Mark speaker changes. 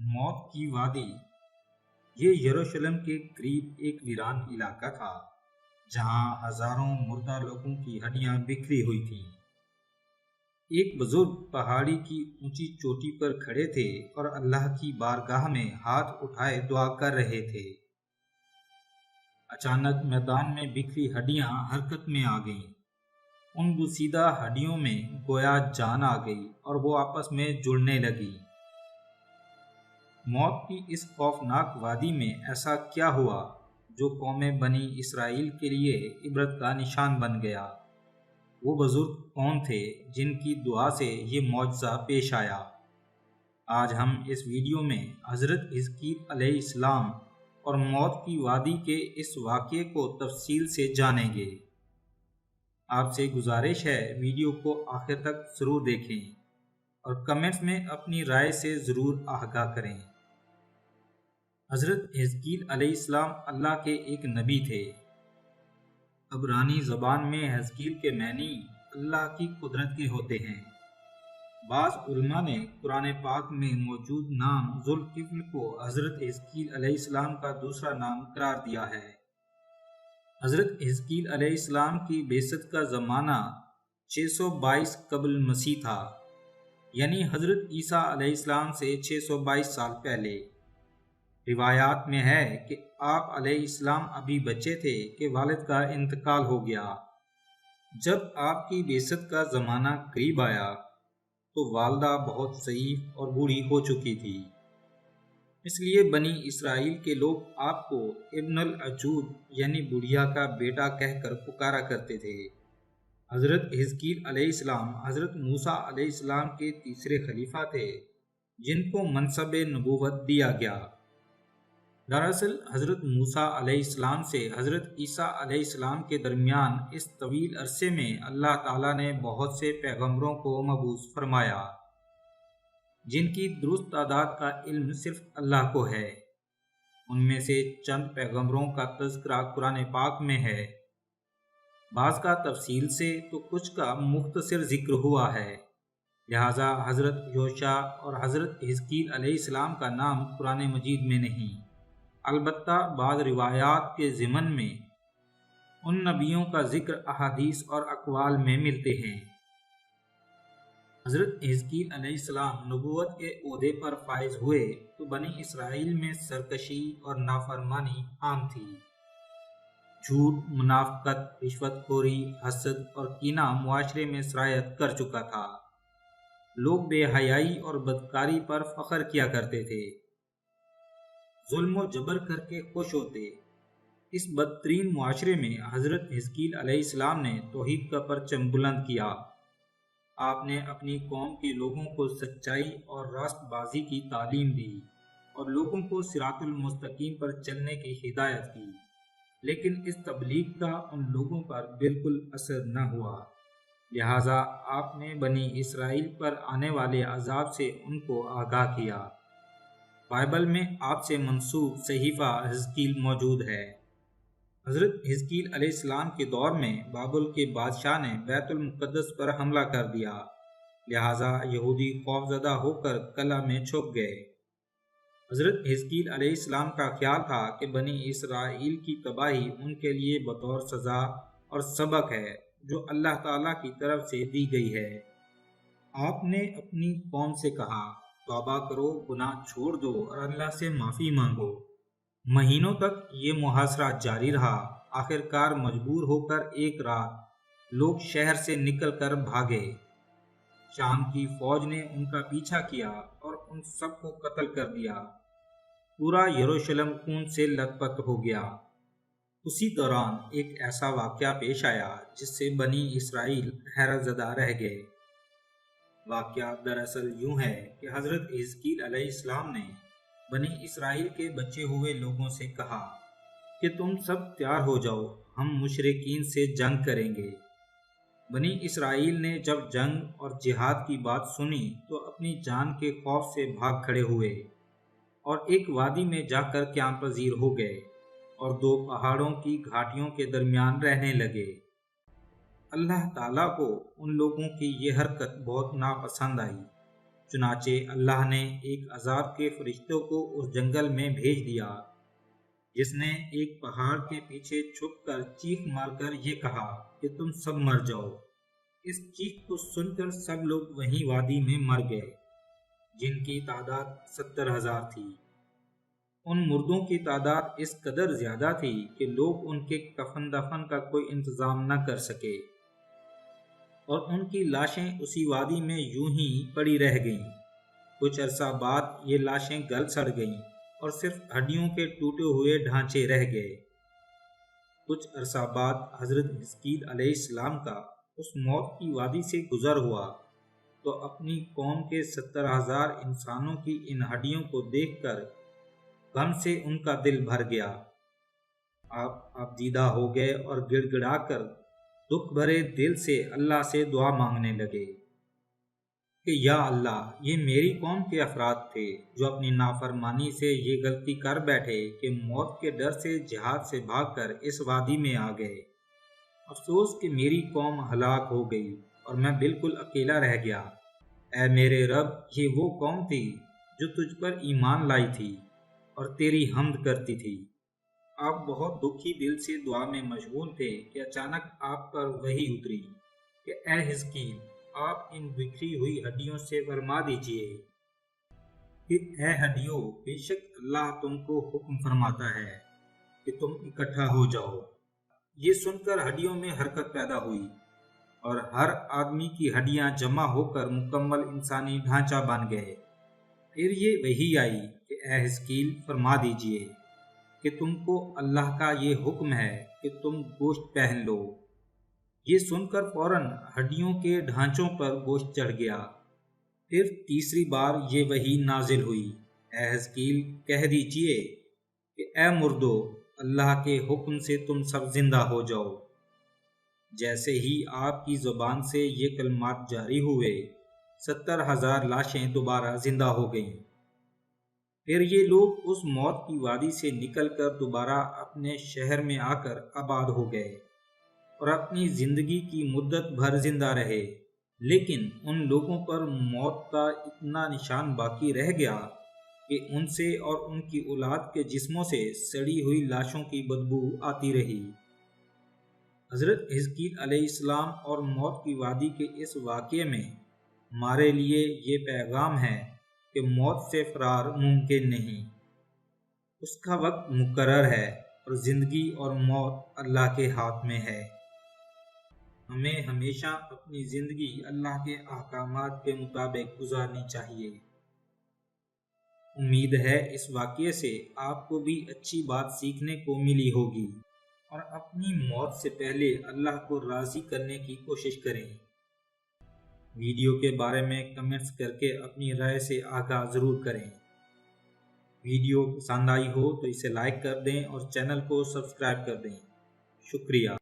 Speaker 1: موت کی وادی یہ یروشلم کے قریب ایک ویران علاقہ تھا جہاں ہزاروں مردہ لوگوں کی ہڈیاں بکھری ہوئی تھیں۔ ایک بزرگ پہاڑی کی اونچی چوٹی پر کھڑے تھے اور اللہ کی بارگاہ میں ہاتھ اٹھائے دعا کر رہے تھے۔ اچانک میدان میں بکھری ہڈیاں حرکت میں آ گئیں۔ ان بوسیدہ ہڈیوں میں گویا جان آ گئی اور وہ آپس میں جڑنے لگی۔ موت کی اس خوفناک وادی میں ایسا کیا ہوا جو قوم بنی اسرائیل کے لیے عبرت کا نشان بن گیا؟ وہ بزرگ کون تھے جن کی دعا سے یہ معجزہ پیش آیا؟ آج ہم اس ویڈیو میں حضرت حزقیل علیہ السلام اور موت کی وادی کے اس واقعے کو تفصیل سے جانیں گے۔ آپ سے گزارش ہے ویڈیو کو آخر تک ضرور دیکھیں اور کمنٹس میں اپنی رائے سے ضرور آگاہ کریں۔ حضرت حزقیل علیہ السلام اللہ کے ایک نبی تھے۔ عبرانی زبان میں حزقیل کے معنی اللہ کی قدرت کے ہوتے ہیں۔ بعض علماء نے قرآن پاک میں موجود نام ذوالکفل کو حضرت حزقیل علیہ السلام کا دوسرا نام قرار دیا ہے۔ حضرت حزقیل علیہ السلام کی بعثت کا زمانہ 622 قبل مسیح تھا، یعنی حضرت عیسیٰ علیہ السلام سے 622 سال پہلے۔ روایات میں ہے کہ آپ علیہ السلام ابھی بچے تھے کہ والد کا انتقال ہو گیا۔ جب آپ کی بعثت کا زمانہ قریب آیا تو والدہ بہت ضعیف اور بوڑھی ہو چکی تھی، اس لیے بنی اسرائیل کے لوگ آپ کو ابن العجوز یعنی بڑھیا کا بیٹا کہہ کر پکارا کرتے تھے۔ حضرت حزقیل علیہ السلام حضرت موسیٰ علیہ السلام کے تیسرے خلیفہ تھے جن کو منصب نبوت دیا گیا۔ دراصل حضرت موسیٰ علیہ السلام سے حضرت عیسیٰ علیہ السلام کے درمیان اس طویل عرصے میں اللہ تعالیٰ نے بہت سے پیغمبروں کو مبعوث فرمایا جن کی درست تعداد کا علم صرف اللہ کو ہے۔ ان میں سے چند پیغمبروں کا تذکرہ قرآن پاک میں ہے، بعض کا تفصیل سے تو کچھ کا مختصر ذکر ہوا ہے، لہٰذا حضرت یوشع اور حضرت حزقیل علیہ السلام کا نام قرآن مجید میں نہیں، البتہ بعض روایات کے ضمن میں ان نبیوں کا ذکر احادیث اور اقوال میں ملتے ہیں۔ حضرت حزقیل علیہ السلام نبوت کے عہدے پر فائز ہوئے تو بنی اسرائیل میں سرکشی اور نافرمانی عام تھی۔ جھوٹ، منافقت، رشوت خوری، حسد اور کینہ معاشرے میں سرایت کر چکا تھا۔ لوگ بے حیائی اور بدکاری پر فخر کیا کرتے تھے، ظلم و جبر کر کے خوش ہوتے۔ اس بدترین معاشرے میں حضرت حزقیل علیہ السلام نے توحید کا پرچم بلند کیا۔ آپ نے اپنی قوم کے لوگوں کو سچائی اور راست بازی کی تعلیم دی اور لوگوں کو صراط المستقیم پر چلنے کی ہدایت کی، لیکن اس تبلیغ کا ان لوگوں پر بالکل اثر نہ ہوا، لہٰذا آپ نے بنی اسرائیل پر آنے والے عذاب سے ان کو آگاہ کیا۔ بائبل میں آپ سے منسوب صحیفہ حزقیل موجود ہے۔ حضرت حزقیل علیہ السلام کے دور میں بابل کے بادشاہ نے بیت المقدس پر حملہ کر دیا، لہٰذا یہودی خوفزدہ ہو کر قلعہ میں چھپ گئے۔ حضرت حزقیل علیہ السلام کا خیال تھا کہ بنی اسرائیل کی تباہی ان کے لیے بطور سزا اور سبق ہے جو اللہ تعالیٰ کی طرف سے دی گئی ہے۔ آپ نے اپنی قوم سے کہا، توبہ کرو، گناہ چھوڑ دو اور اللہ سے معافی مانگو۔ مہینوں تک یہ محاصرہ جاری رہا۔ آخر کار مجبور ہو کر ایک رات لوگ شہر سے نکل کر بھاگے۔ شام کی فوج نے ان کا پیچھا کیا اور ان سب کو قتل کر دیا۔ پورا یروشلم خون سے لت پت ہو گیا۔ اسی دوران ایک ایسا واقعہ پیش آیا جس سے بنی اسرائیل حیرت زدہ رہ گئے۔ واقعہ دراصل یوں ہے کہ حضرت حزقیل علیہ السلام نے بنی اسرائیل کے بچے ہوئے لوگوں سے کہا کہ تم سب تیار ہو جاؤ، ہم مشرکین سے جنگ کریں گے۔ بنی اسرائیل نے جب جنگ اور جہاد کی بات سنی تو اپنی جان کے خوف سے بھاگ کھڑے ہوئے اور ایک وادی میں جا کر قیام پذیر ہو گئے اور دو پہاڑوں کی گھاٹیوں کے درمیان رہنے لگے۔ اللہ تعالیٰ کو ان لوگوں کی یہ حرکت بہت ناپسند آئی، چنانچہ اللہ نے ایک عذاب کے فرشتوں کو اس جنگل میں بھیج دیا، جس نے ایک پہاڑ کے پیچھے چھپ کر چیخ مار کر یہ کہا کہ تم سب مر جاؤ۔ اس چیخ کو سن کر سب لوگ وہیں وادی میں مر گئے، جن کی تعداد 70,000 تھی۔ ان مردوں کی تعداد اس قدر زیادہ تھی کہ لوگ ان کے کفن دفن کا کوئی انتظام نہ کر سکے، اور ان کی لاشیں اسی وادی میں یوں ہی پڑی رہ گئیں۔ کچھ عرصہ بعد یہ لاشیں گل سڑ گئیں اور صرف ہڈیوں کے ٹوٹے ہوئے ڈھانچے رہ گئے۔ کچھ عرصہ بعد حضرت حزقیل علیہ السلام کا اس موت کی وادی سے گزر ہوا تو اپنی قوم کے 70,000 انسانوں کی ان ہڈیوں کو دیکھ کر غم سے ان کا دل بھر گیا۔ آپ دیدہ ہو گئے اور گڑ گڑا کر دکھ بھرے دل سے اللہ سے دعا مانگنے لگے کہ یا اللہ، یہ میری قوم کے افراد تھے جو اپنی نافرمانی سے یہ غلطی کر بیٹھے کہ موت کے ڈر سے جہاد سے بھاگ کر اس وادی میں آ گئے۔ افسوس کہ میری قوم ہلاک ہو گئی اور میں بالکل اکیلا رہ گیا۔ اے میرے رب، یہ وہ قوم تھی جو تجھ پر ایمان لائی تھی اور تیری حمد کرتی تھی۔ آپ بہت دکھی دل سے دعا میں مشغول تھے کہ اچانک آپ پر وحی اتری کہ اے حزقیل، آپ ان بکھری ہوئی ہڈیوں سے فرما دیجئے کہ اے ہڈیوں، بے شک اللہ تم کو حکم فرماتا ہے کہ تم اکٹھا ہو جاؤ۔ یہ سن کر ہڈیوں میں حرکت پیدا ہوئی اور ہر آدمی کی ہڈیاں جمع ہو کر مکمل انسانی ڈھانچہ بن گئے۔ پھر یہ وحی آئی کہ اے حزقیل، فرما دیجئے کہ تم کو اللہ کا یہ حکم ہے کہ تم گوشت پہن لو۔ یہ سن کر فوراً ہڈیوں کے ڈھانچوں پر گوشت چڑھ گیا۔ پھر تیسری بار یہ وحی نازل ہوئی، اے حزقیل، کہہ دیجئے کہ اے مردو، اللہ کے حکم سے تم سب زندہ ہو جاؤ۔ جیسے ہی آپ کی زبان سے یہ کلمات جاری ہوئے، 70,000 لاشیں دوبارہ زندہ ہو گئیں۔ پھر یہ لوگ اس موت کی وادی سے نکل کر دوبارہ اپنے شہر میں آ کر آباد ہو گئے اور اپنی زندگی کی مدت بھر زندہ رہے، لیکن ان لوگوں پر موت کا اتنا نشان باقی رہ گیا کہ ان سے اور ان کی اولاد کے جسموں سے سڑی ہوئی لاشوں کی بدبو آتی رہی۔ حضرت حزقیل علیہ السلام اور موت کی وادی کے اس واقعے میں ہمارے لیے یہ پیغام ہے کہ موت سے فرار ممکن نہیں۔ اس کا وقت مقرر ہے اور زندگی اور موت اللہ کے ہاتھ میں ہے۔ ہمیں ہمیشہ اپنی زندگی اللہ کے احکامات کے مطابق گزارنی چاہیے۔ امید ہے اس واقعے سے آپ کو بھی اچھی بات سیکھنے کو ملی ہوگی، اور اپنی موت سے پہلے اللہ کو راضی کرنے کی کوشش کریں۔ ویڈیو کے بارے میں کمنٹس کر کے اپنی رائے سے آگاہ ضرور کریں۔ ویڈیو پسند آئی ہو تو اسے لائک کر دیں اور چینل کو سبسکرائب کر دیں۔ شکریہ۔